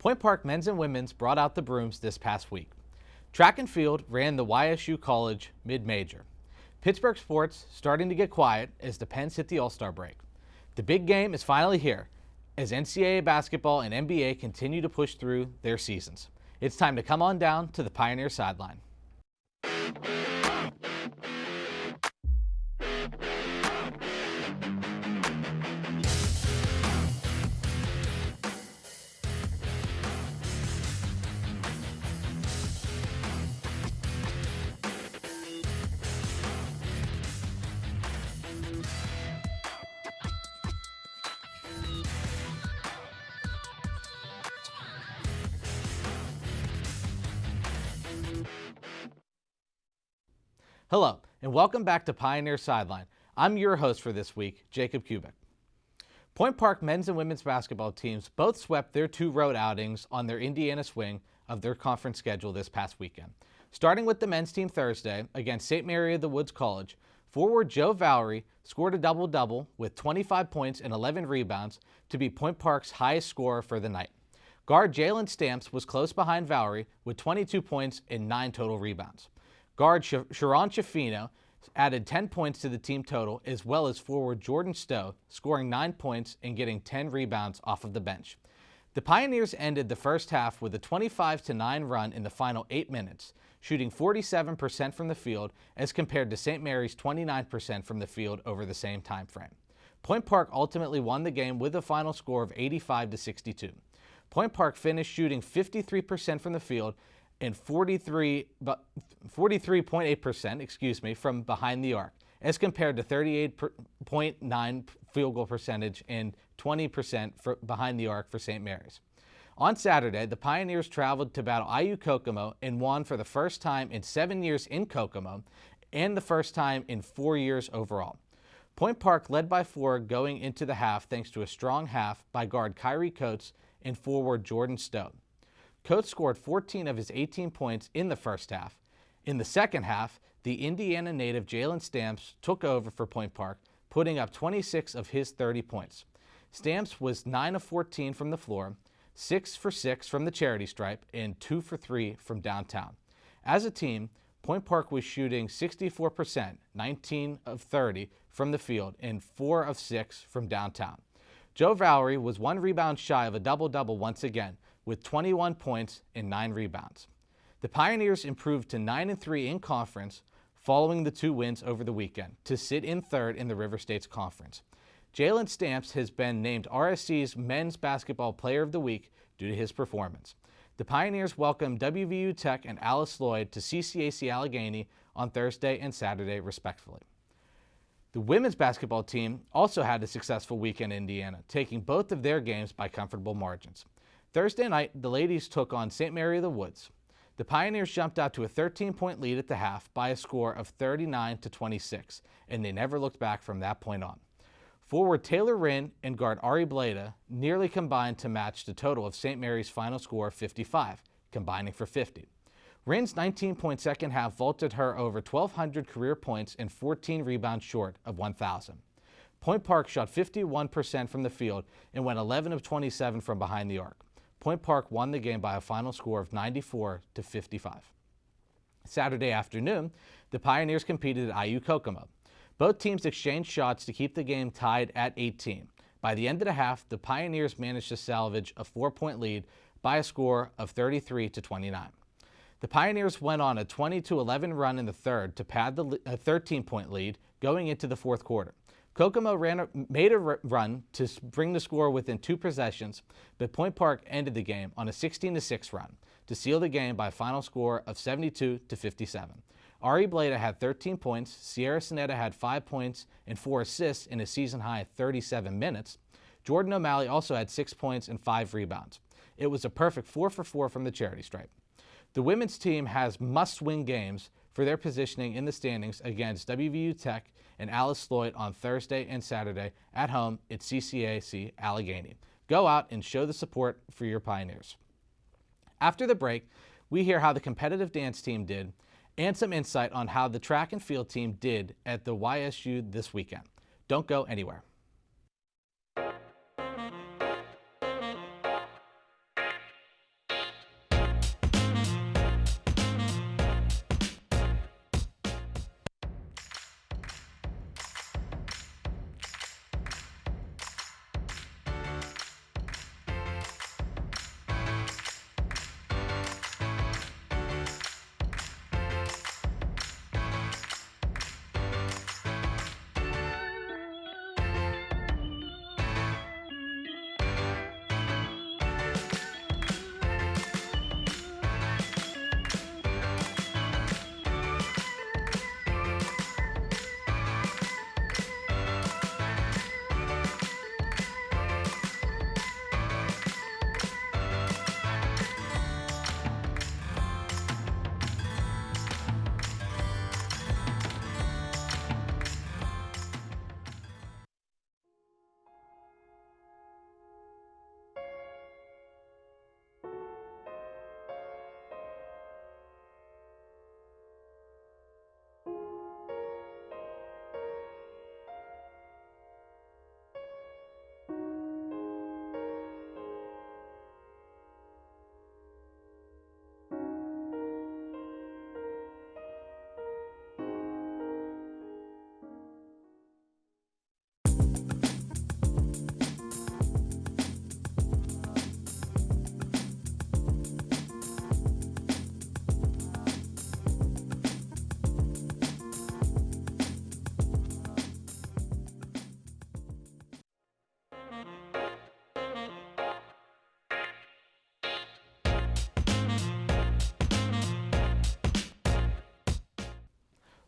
Point Park men's and women's brought out the brooms this past week. Track and field ran the YSU College mid-major. Pittsburgh sports starting to get quiet as the Pens hit the All-Star break. The big game is finally here as NCAA basketball and NBA continue to push through their seasons. It's time to come on down to the Pioneer Sideline. Hello, and welcome back to Pioneer Sideline. I'm your host for this week, Jacob Kubik. Point Park men's and women's basketball teams both swept their two road outings on their Indiana swing of their conference schedule this past weekend. Starting with the men's team Thursday against St. Mary of the Woods College, forward Joe Valerie scored a double-double with 25 points and 11 rebounds to be Point Park's highest scorer for the night. Guard Jalen Stamps was close behind Valerie with 22 points and 9 total rebounds. Guard Sharon Chafino added 10 points to the team total, as well as forward Jordan Stowe, scoring 9 points and getting 10 rebounds off of the bench. The Pioneers ended the first half with a 25-9 run in the final 8 minutes, shooting 47% from the field as compared to St. Mary's 29% from the field over the same time frame. Point Park ultimately won the game with a final score of 85-62. Point Park finished shooting 53% from the field and 43.8% from behind the arc, as compared to 38.9 field goal percentage and 20% behind the arc for St. Mary's. On Saturday, the Pioneers traveled to battle IU Kokomo and won for the first time in 7 years in Kokomo and the first time in 4 years overall. Point Park led by 4 going into the half thanks to a strong half by guard Kyrie Coates and forward Jordan Stowe. Coates scored 14 of his 18 points in the first half. In the second half, the Indiana native Jalen Stamps took over for Point Park, putting up 26 of his 30 points. Stamps was 9 of 14 from the floor, 6 for 6 from the charity stripe, and 2 for 3 from downtown. As a team, Point Park was shooting 64%, 19 of 30 from the field, and 4 of 6 from downtown. Joe Valerie was 1 rebound shy of a double-double once again, with 21 points and 9 rebounds. The Pioneers improved to 9-3 in conference following the 2 wins over the weekend to sit in third in the River States Conference. Jalen Stamps has been named RSC's Men's Basketball Player of the Week due to his performance. The Pioneers welcomed WVU Tech and Alice Lloyd to CCAC Allegheny on Thursday and Saturday, respectively. The women's basketball team also had a successful weekend in Indiana, taking both of their games by comfortable margins. Thursday night, the ladies took on St. Mary of the Woods. The Pioneers jumped out to a 13-point lead at the half by a score of 39-26, and they never looked back from that point on. Forward Taylor Wrinn and guard Ari Blada nearly combined to match the total of St. Mary's final score of 55, combining for 50. Wrinn's 19-point second half vaulted her over 1,200 career points and 14 rebounds short of 1,000. Point Park shot 51% from the field and went 11 of 27 from behind the arc. Point Park won the game by a final score of 94-55. Saturday afternoon, the Pioneers competed at IU Kokomo. Both teams exchanged shots to keep the game tied at 18. By the end of the half, the Pioneers managed to salvage a 4-point lead by a score of 33-29. The Pioneers went on a 20-11 run in the third to pad the 13-point lead going into the fourth quarter. Kokomo made a run to bring the score within 2 possessions, but Point Park ended the game on a 16-6 run to seal the game by a final score of 72-57. Ari Blada had 13 points, Sierra Sinetta had 5 points and 4 assists in a season-high 37 minutes. Jordan O'Malley also had 6 points and 5 rebounds. It was a perfect 4 for 4 from the charity stripe. The women's team has must-win games for their positioning in the standings against WVU Tech and Alice Lloyd on Thursday and Saturday at home at CCAC Allegheny. Go out and show the support for your Pioneers. After the break, we hear how the competitive dance team did and some insight on how the track and field team did at the YSU this weekend. Don't go anywhere.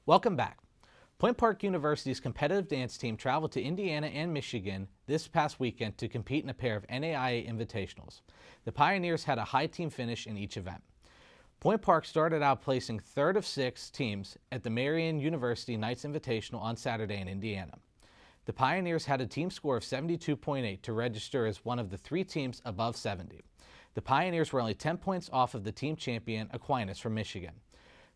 Welcome back. Point Park University's competitive dance team traveled to Indiana and Michigan this past weekend to compete in a pair of NAIA invitationals. The Pioneers had a high team finish in each event. Point Park started out placing third of 6 teams at the Marian University Knights Invitational on Saturday in Indiana. The Pioneers had a team score of 72.8 to register as one of the 3 teams above 70. The Pioneers were only 10 points off of the team champion Aquinas from Michigan,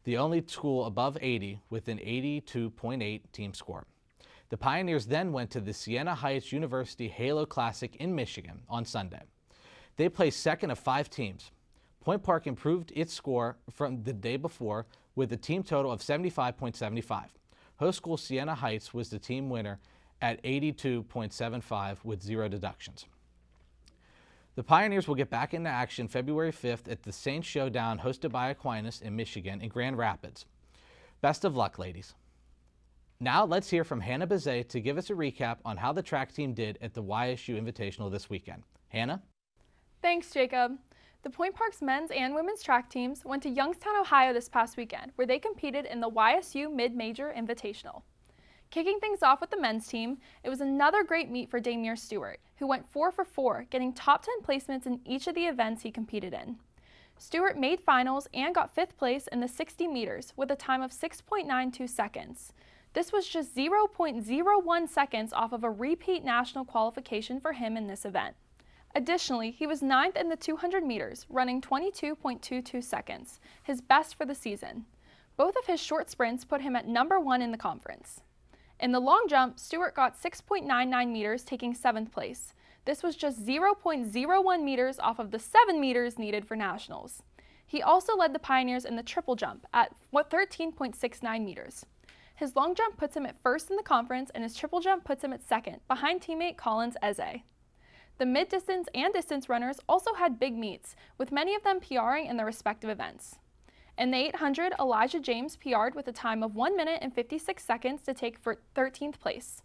the only school above 80 with an 82.8 team score. The Pioneers then went to the Siena Heights University Halo Classic in Michigan on Sunday. They placed second of 5 teams. Point Park improved its score from the day before with a team total of 75.75. Host school Siena Heights was the team winner at 82.75 with 0 deductions. The Pioneers will get back into action February 5th at the Saints Showdown hosted by Aquinas in Michigan in Grand Rapids. Best of luck, ladies. Now let's hear from Hannah Bazet to give us a recap on how the track team did at the YSU Invitational this weekend. Hannah? Thanks, Jacob. The Point Park's men's and women's track teams went to Youngstown, Ohio this past weekend, where they competed in the YSU Mid-Major Invitational. Kicking things off with the men's team, it was another great meet for Damier Stewart, who went 4 for 4, getting top 10 placements in each of the events he competed in. Stewart made finals and got 5th place in the 60 meters with a time of 6.92 seconds. This was just 0.01 seconds off of a repeat national qualification for him in this event. Additionally, he was 9th in the 200 meters, running 22.22 seconds, his best for the season. Both of his short sprints put him at number 1 in the conference. In the long jump, Stewart got 6.99 meters, taking 7th place. This was just 0.01 meters off of the 7 meters needed for nationals. He also led the Pioneers in the triple jump at 13.69 meters. His long jump puts him at 1st in the conference, and his triple jump puts him at 2nd, behind teammate Collins Eze. The mid-distance and distance runners also had big meets, with many of them PRing in their respective events. In the 800, Elijah James PR'd with a time of 1 minute and 56 seconds to take for 13th place.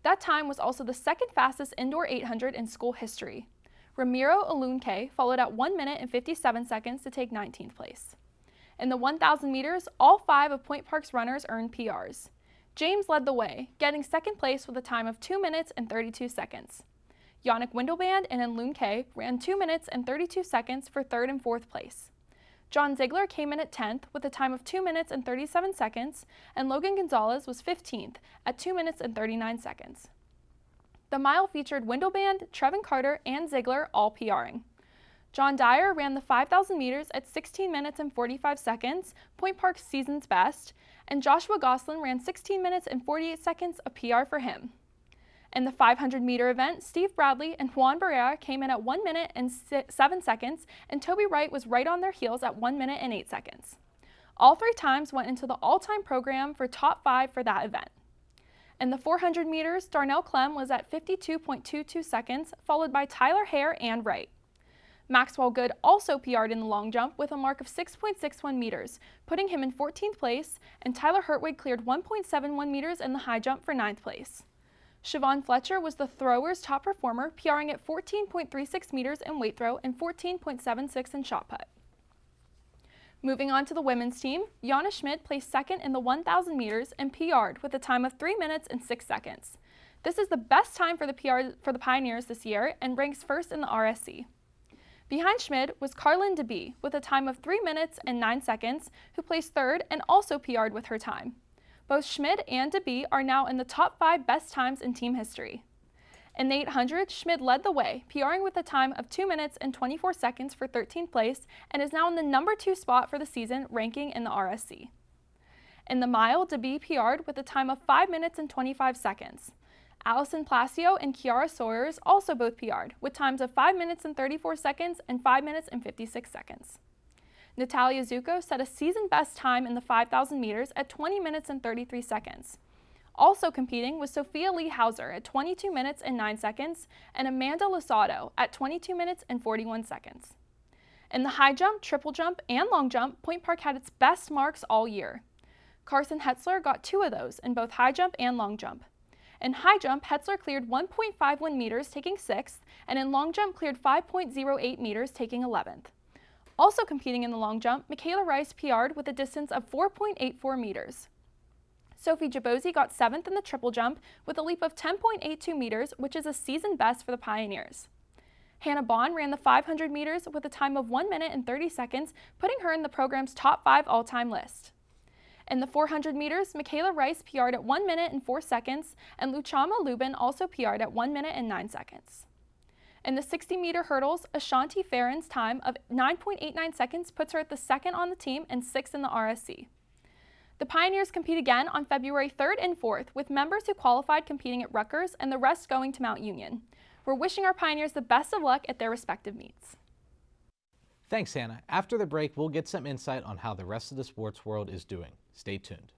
That time was also the 2nd fastest indoor 800 in school history. Ramiro Alunque followed at 1 minute and 57 seconds to take 19th place. In the 1,000 meters, all 5 of Point Park's runners earned PRs. James led the way, getting 2nd place with a time of 2 minutes and 32 seconds. Yannick Windelband and Alunque ran 2 minutes and 32 seconds for 3rd and 4th place. John Ziegler came in at 10th with a time of 2 minutes and 37 seconds, and Logan Gonzalez was 15th at 2 minutes and 39 seconds. The mile featured Windelband, Trevin Carter, and Ziegler all PRing. John Dyer ran the 5,000 meters at 16 minutes and 45 seconds, Point Park's season's best, and Joshua Goslin ran 16 minutes and 48 seconds, a PR for him. In the 500-meter event, Steve Bradley and Juan Barrera came in at 1 minute and 7 seconds, and Toby Wright was right on their heels at 1 minute and 8 seconds. All 3 times went into the all-time program for top 5 for that event. In the 400 meters, Darnell Clem was at 52.22 seconds, followed by Tyler Hare and Wright. Maxwell Good also PR'd in the long jump with a mark of 6.61 meters, putting him in 14th place, and Tyler Hertwig cleared 1.71 meters in the high jump for 9th place. Siobhan Fletcher was the throwers' top performer, PRing at 14.36 meters in weight throw and 14.76 in shot put. Moving on to the women's team, Jana Schmidt placed 2nd in the 1,000 meters and PR'd with a time of 3 minutes and 6 seconds. This is the best time for the Pioneers this year and ranks 1st in the RSC. Behind Schmidt was Carlin DeBee with a time of 3 minutes and 9 seconds, who placed 3rd and also PR'd with her time. Both Schmid and DeBee are now in the top 5 best times in team history. In the 800, Schmid led the way, PRing with a time of 2 minutes and 24 seconds for 13th place, and is now in the number 2 spot for the season, ranking in the RSC. In the mile, DeBee PR'd with a time of 5 minutes and 25 seconds. Allison Placio and Kiara Sawyers also both PR'd, with times of 5 minutes and 34 seconds and 5 minutes and 56 seconds. Natalia Zuko set a season best time in the 5,000 meters at 20 minutes and 33 seconds. Also competing was Sophia Lee Hauser at 22 minutes and 9 seconds and Amanda Losado at 22 minutes and 41 seconds. In the high jump, triple jump, and long jump, Point Park had its best marks all year. Carson Hetzler got 2 of those in both high jump and long jump. In high jump, Hetzler cleared 1.51 meters, taking 6th, and in long jump cleared 5.08 meters, taking 11th. Also competing in the long jump, Michaela Rice PR'd with a distance of 4.84 meters. Sophie Jabozzi got 7th in the triple jump with a leap of 10.82 meters, which is a season best for the Pioneers. Hannah Bond ran the 500 meters with a time of 1 minute and 30 seconds, putting her in the program's top 5 all-time list. In the 400 meters, Michaela Rice PR'd at 1 minute and 4 seconds, and Luchama Lubin also PR'd at 1 minute and 9 seconds. In the 60-meter hurdles, Ashanti Farron's time of 9.89 seconds puts her at the 2nd on the team and 6th in the RSC. The Pioneers compete again on February 3rd and 4th, with members who qualified competing at Rutgers and the rest going to Mount Union. We're wishing our Pioneers the best of luck at their respective meets. Thanks, Hannah. After the break, we'll get some insight on how the rest of the sports world is doing. Stay tuned.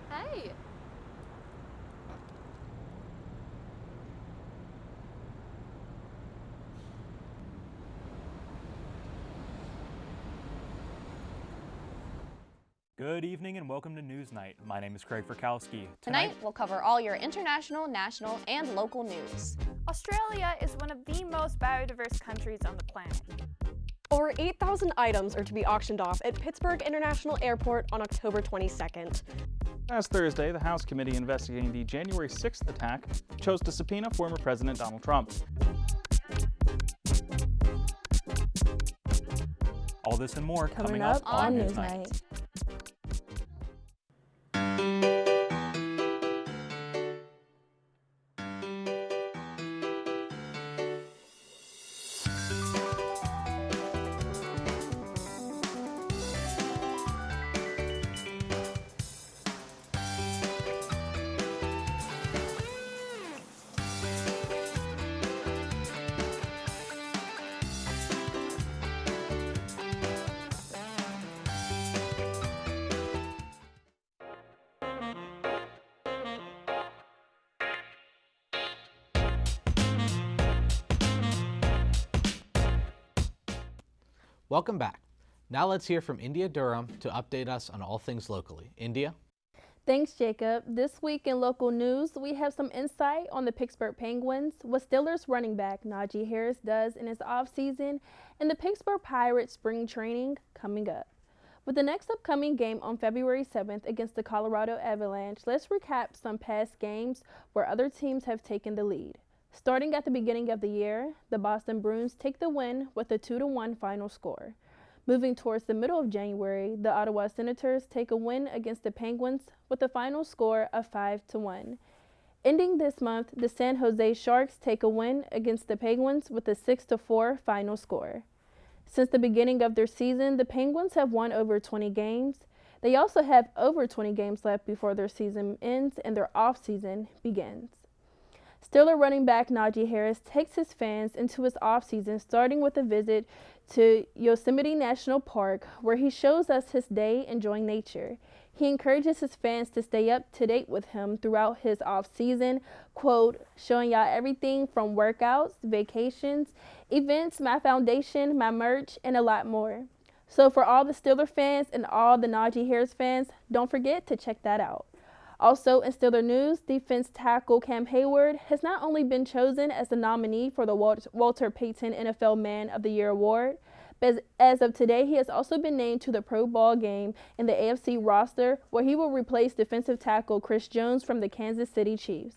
Hey! Good evening and welcome to Newsnight. My name is Craig Frykowski. Tonight, we'll cover all your international, national, and local news. Australia is one of the most biodiverse countries on the planet. Over 8,000 items are to be auctioned off at Pittsburgh International Airport on October 22nd. Last Thursday, the House Committee investigating the January 6th attack chose to subpoena former President Donald Trump. All this and more coming up on Newsnight. Welcome back. Now let's hear from India Durham to update us on all things locally. India? Thanks, Jacob. This week in local news, we have some insight on the Pittsburgh Penguins, what Steelers running back Najee Harris does in his offseason, and the Pittsburgh Pirates spring training coming up. With the next upcoming game on February 7th against the Colorado Avalanche, let's recap some past games where other teams have taken the lead. Starting at the beginning of the year, the Boston Bruins take the win with a 2-1 final score. Moving towards the middle of January, the Ottawa Senators take a win against the Penguins with a final score of 5-1. Ending this month, the San Jose Sharks take a win against the Penguins with a 6-4 final score. Since the beginning of their season, the Penguins have won over 20 games. They also have over 20 games left before their season ends and their off-season begins. Steeler running back Najee Harris takes his fans into his offseason, starting with a visit to Yosemite National Park, where he shows us his day enjoying nature. He encourages his fans to stay up to date with him throughout his offseason, quote, showing y'all everything from workouts, vacations, events, my foundation, my merch, and a lot more. So for all the Steeler fans and all the Najee Harris fans, don't forget to check that out. Also, in Steeler news, defense tackle Cam Hayward has not only been chosen as the nominee for the Walter Payton NFL Man of the Year award, but as of today, he has also been named to the Pro Bowl game in the AFC roster, where he will replace defensive tackle Chris Jones from the Kansas City Chiefs.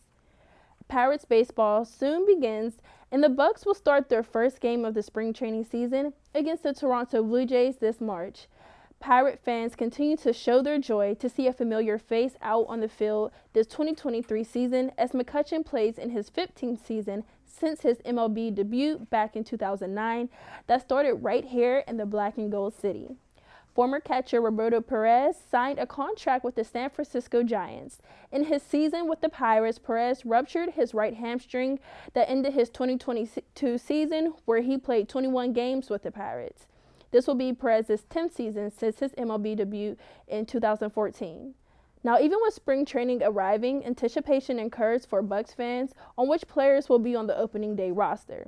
Pirates baseball soon begins, and the Bucks will start their first game of the spring training season against the Toronto Blue Jays this March. Pirate fans continue to show their joy to see a familiar face out on the field this 2023 season as McCutchen plays in his 15th season since his MLB debut back in 2009 that started right here in the Black and Gold City. Former catcher Roberto Perez signed a contract with the San Francisco Giants. In his season with the Pirates, Perez ruptured his right hamstring that ended his 2022 season, where he played 21 games with the Pirates. This will be Perez's 10th season since his MLB debut in 2014. Now, even with spring training arriving, anticipation incurs for Bucs fans on which players will be on the opening day roster.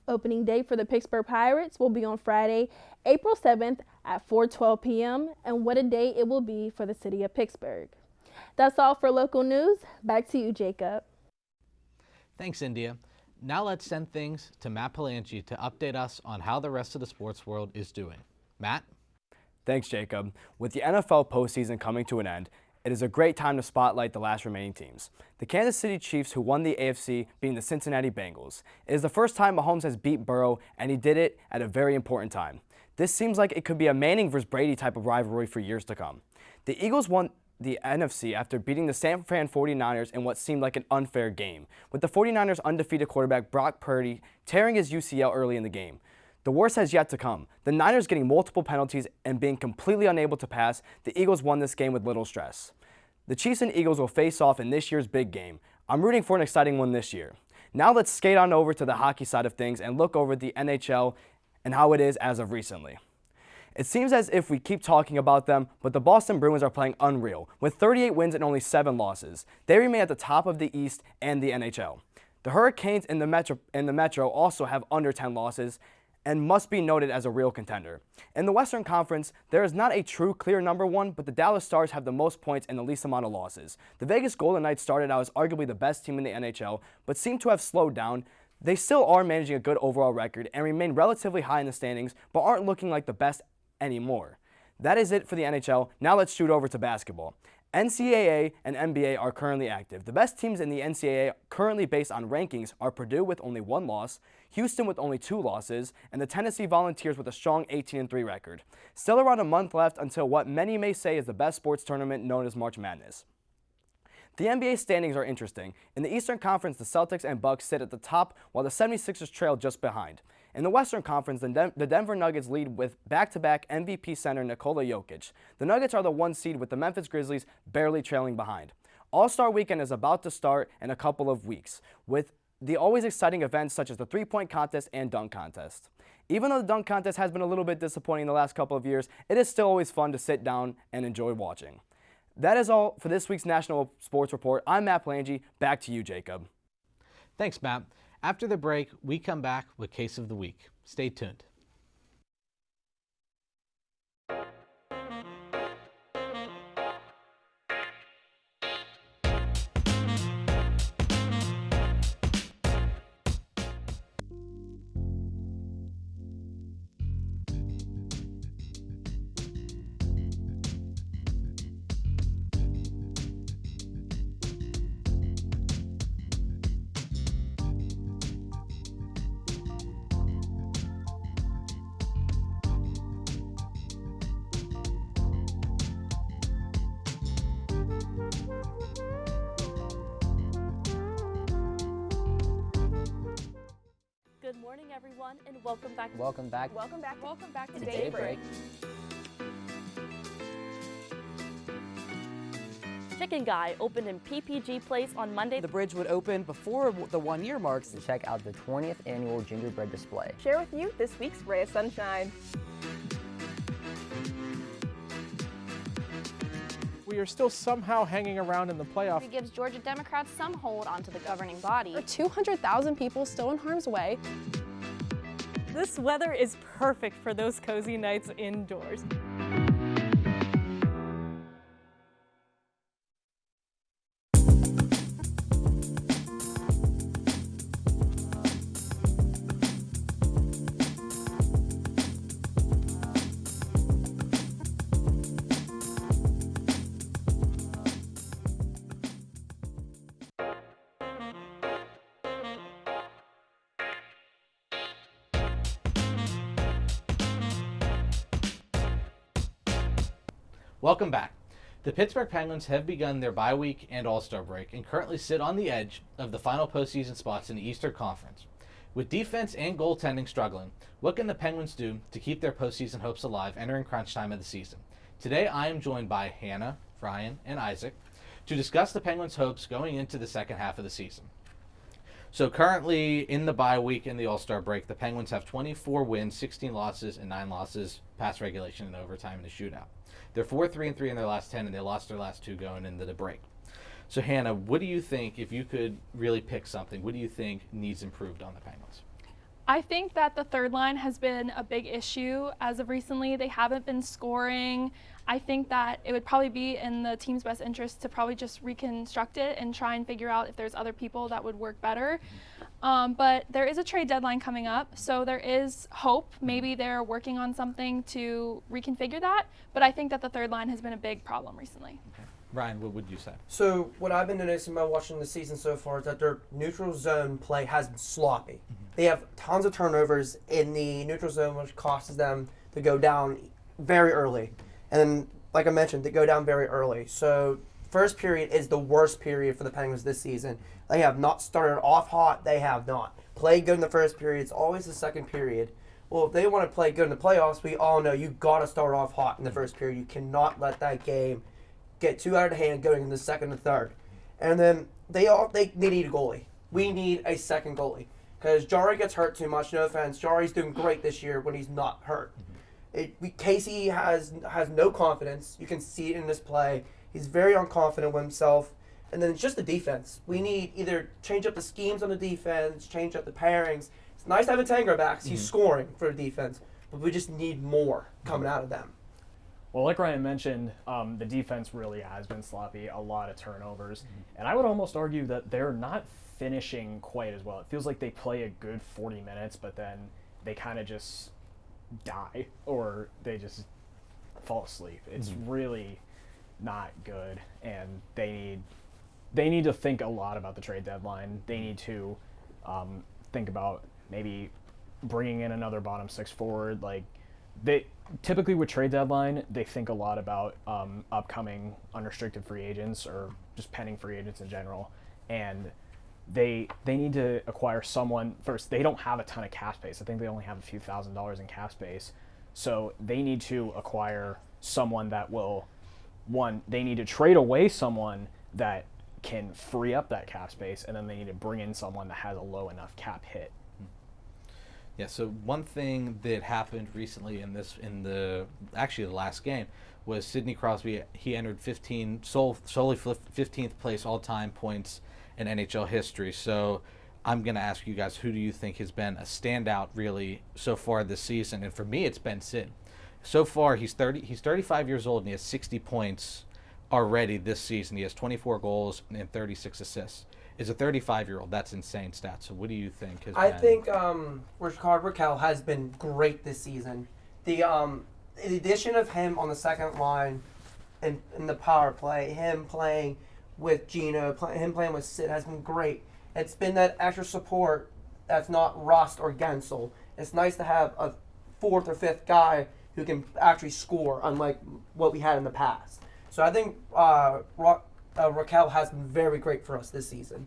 Opening day for the Pittsburgh Pirates will be on Friday, April 7th at 4:12 p.m. and what a day it will be for the city of Pittsburgh. That's all for local news. Back to you, Jacob. Thanks, India. Now let's send things to Matt Palangi to update us on how the rest of the sports world is doing. Matt? Thanks, Jacob. With the NFL postseason coming to an end, it is a great time to spotlight the last remaining teams. The Kansas City Chiefs, who won the AFC, beating the Cincinnati Bengals. It is the first time Mahomes has beat Burrow, and he did it at a very important time. This seems like it could be a Manning versus Brady type of rivalry for years to come. The Eagles won the NFC after beating the San Fran 49ers in what seemed like an unfair game, with the 49ers undefeated quarterback Brock Purdy tearing his UCL early in the game. The worst has yet to come. The Niners getting multiple penalties and being completely unable to pass, the Eagles won this game with little stress. The Chiefs and Eagles will face off in this year's big game. I'm rooting for an exciting one this year. Now let's skate on over to the hockey side of things and look over the NHL and how it is as of recently. It seems as if we keep talking about them, but the Boston Bruins are playing unreal, with 38 wins and only 7 losses. They remain at the top of the East and the NHL. The Hurricanes in the Metro also have under 10 losses, and must be noted as a real contender. In the Western Conference, there is not a true clear number one, but the Dallas Stars have the most points and the least amount of losses. The Vegas Golden Knights started out as arguably the best team in the NHL, but seem to have slowed down. They still are managing a good overall record and remain relatively high in the standings, but aren't looking like the best anymore. That is it for the NHL. Now let's shoot over to basketball. NCAA and NBA are currently active. The best teams in the NCAA currently based on rankings are Purdue with only 1 loss, Houston with only 2 losses, and the Tennessee Volunteers with a strong 18-3 record. Still around a month left until what many may say is the best sports tournament known as March Madness. The NBA standings are interesting. In the Eastern Conference, the Celtics and Bucks sit at the top while the 76ers trail just behind. In the Western Conference, the Denver Nuggets lead with back-to-back MVP center Nikola Jokic. The Nuggets are the 1 seed with the Memphis Grizzlies barely trailing behind. All-Star Weekend is about to start in a couple of weeks, with the always exciting events such as the 3-point contest and dunk contest. Even though the dunk contest has been a little bit disappointing the last couple of years, it is still always fun to sit down and enjoy watching. That is all for this week's National Sports Report. I'm Matt Palangi. Back to you, Jacob. Thanks, Matt. After the break, we come back with Case of the Week. Stay tuned. Good morning, everyone, and welcome back. Welcome back. Welcome back. Welcome back to Daybreak. Chicken Guy opened in PPG Place on Monday. The bridge would open before the 1-year marks to check out the 20th annual gingerbread display. Share with you this week's Ray of Sunshine. We are still somehow hanging around in the playoff. It gives Georgia Democrats some hold onto the governing body. Are 200,000 people still in harm's way? This weather is perfect for those cozy nights indoors. Welcome back. The Pittsburgh Penguins have begun their bye week and All-Star break and currently sit on the edge of the final postseason spots in the Eastern Conference. With defense and goaltending struggling, what can the Penguins do to keep their postseason hopes alive entering crunch time of the season? Today I am joined by Hannah, Ryan, and Isaac to discuss the Penguins' hopes going into the second half of the season. So currently in the bye week and the All-Star break, the Penguins have 24 wins, 16 losses, and 9 losses past regulation and overtime in the shootout. They're 4-3-3 in their last 10, and they lost their last 2 going into the break. So Hannah, what do you think, if you could really pick something, what do you think needs improved on the Penguins? I think that the third line has been a big issue as of recently. They haven't been scoring. I think that it would probably be in the team's best interest to probably just reconstruct it and try and figure out if there's other people that would work better. But there is a trade deadline coming up, so there is hope. Maybe they're working on something to reconfigure that, but I think that the third line has been a big problem recently. Okay. Ryan, what would you say? So what I've been noticing by watching the season so far is that their neutral zone play has been sloppy. They have tons of turnovers in the neutral zone, which causes them to go down very early. And then, like I mentioned, they go down very early. So first period is the worst period for the Penguins this season. They have not started off hot. They have not played good in the first period. It's always the second period. Well, if they want to play good in the playoffs, we all know you got to start off hot in the first period. You cannot let that game get too out of hand going in the second and third. And then they need a goalie. We need a second goalie because Jari gets hurt too much. No offense, Jari's doing great this year when he's not hurt. Casey has no confidence. You can see it in this play. He's very unconfident with himself. And then it's just the defense. We need either change up the schemes on the defense, change up the pairings. It's nice to have a Tanger back 'cause he's scoring for the defense, but we just need more coming out of them. Well, like Ryan mentioned, the defense really has been sloppy, a lot of turnovers. And I would almost argue that they're not finishing quite as well. It feels like they play a good 40 minutes, but then they kind of just die or they just fall asleep. It's really not good, and they need to think a lot about the trade deadline. They need to think about maybe bringing in another bottom six forward. Like they typically with trade deadline, they think a lot about upcoming unrestricted free agents or just pending free agents in general, and they need to acquire someone first. They don't have a ton of cap space. I think they only have a few $1,000s in cap space, so they need to acquire someone that will. One, they need to trade away someone that can free up that cap space, and then they need to bring in someone that has a low enough cap hit. Yeah, so one thing that happened recently in the last game was Sidney Crosby. He entered solely 15th place all-time points in NHL history. So I'm going to ask you guys, who do you think has been a standout really so far this season? And for me, it's been Sid. So far, he's 35 years old, and he has 60 points already this season. He has 24 goals and 36 assists. As a 35-year-old, that's insane stats. So what do you think has been? I think Rickard Rakell has been great this season. The addition of him on the second line in the power play, him playing with Gino, him playing with Sid has been great. It's been that extra support that's not Rust or Gensel. It's nice to have a fourth or fifth guy who can actually score, unlike what we had in the past. So I think Rakell has been very great for us this season.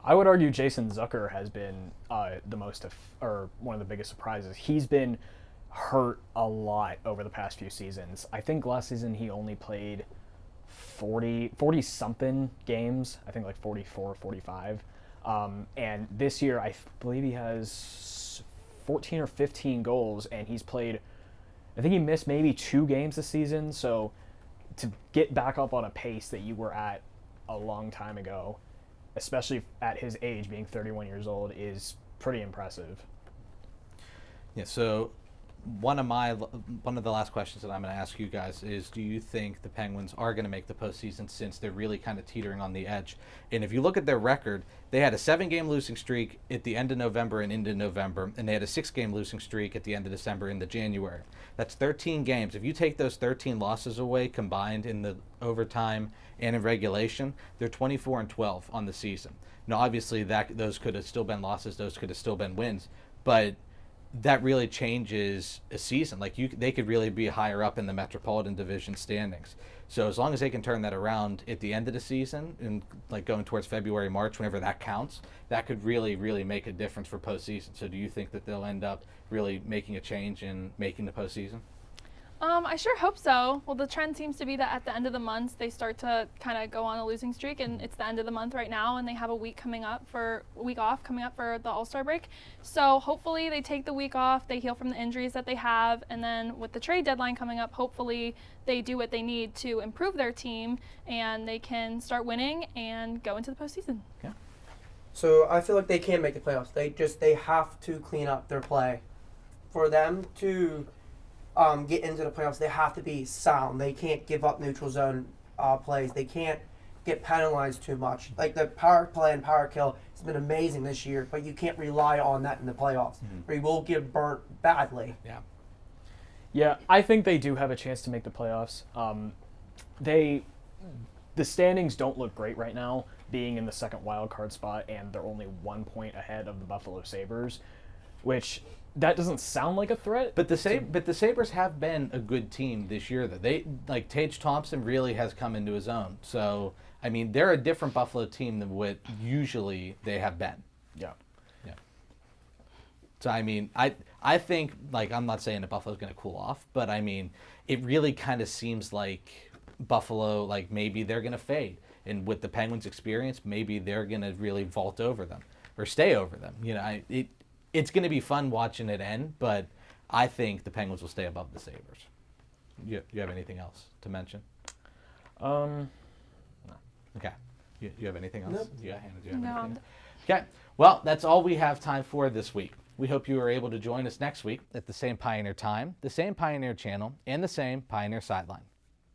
I would argue Jason Zucker has been one of the biggest surprises. He's been hurt a lot over the past few seasons. I think last season he only played 40-something games, I think like 44, 45. And this year I believe he has 14 or 15 goals, and he's played, I think he missed maybe 2 games this season. So to get back up on a pace that you were at a long time ago, especially at his age, being 31 years old, is pretty impressive. Yeah, so one of the last questions that I'm going to ask you guys is, do you think the Penguins are going to make the postseason, since they're really kind of teetering on the edge? And if you look at their record, they had a 7-game losing streak at the end of November and into November, and they had a 6-game losing streak at the end of December into January. That's 13 games. If you take those 13 losses away combined in the overtime and in regulation, they're 24-12 on the season. Now, obviously, those could have still been losses. Those could have still been wins, but that really changes a season. Like they could really be higher up in the Metropolitan Division standings. So as long as they can turn that around at the end of the season and like going towards February, March, whenever that counts, that could really, really make a difference for postseason. So do you think that they'll end up really making a change and making the postseason? I sure hope so. Well, the trend seems to be that at the end of the month, they start to kind of go on a losing streak, and it's the end of the month right now, and they have a week off coming up for the All-Star break. So hopefully they take the week off, they heal from the injuries that they have, and then with the trade deadline coming up, hopefully they do what they need to improve their team, and they can start winning and go into the postseason. Okay. So I feel like they can make the playoffs. They have to clean up their play. For them to get into the playoffs, they have to be sound. They can't give up neutral zone plays. They can't get penalized too much. Like the power play and power kill has been amazing this year, but you can't rely on that in the playoffs, or you will get burnt badly. Yeah. Yeah, I think they do have a chance to make the playoffs. The standings don't look great right now, being in the second wild card spot, and they're only 1 point ahead of the Buffalo Sabres, which that doesn't sound like a threat. But the Sabres have been a good team this year, though. Tage Thompson really has come into his own. So, I mean, they're a different Buffalo team than what usually they have been. Yeah. Yeah. So, I mean, I think, I'm not saying that Buffalo's going to cool off, but, I mean, it really kind of seems like Buffalo, maybe they're going to fade. And with the Penguins' experience, maybe they're going to really vault over them or stay over them. It's going to be fun watching it end, but I think the Penguins will stay above the Sabres. You have anything else to mention? No. Okay. You have anything else? Nope. Yeah, Hannah, do you have No. anything? Okay. Well, that's all we have time for this week. We hope you are able to join us next week at the same Pioneer time, the same Pioneer channel, and the same Pioneer Sideline.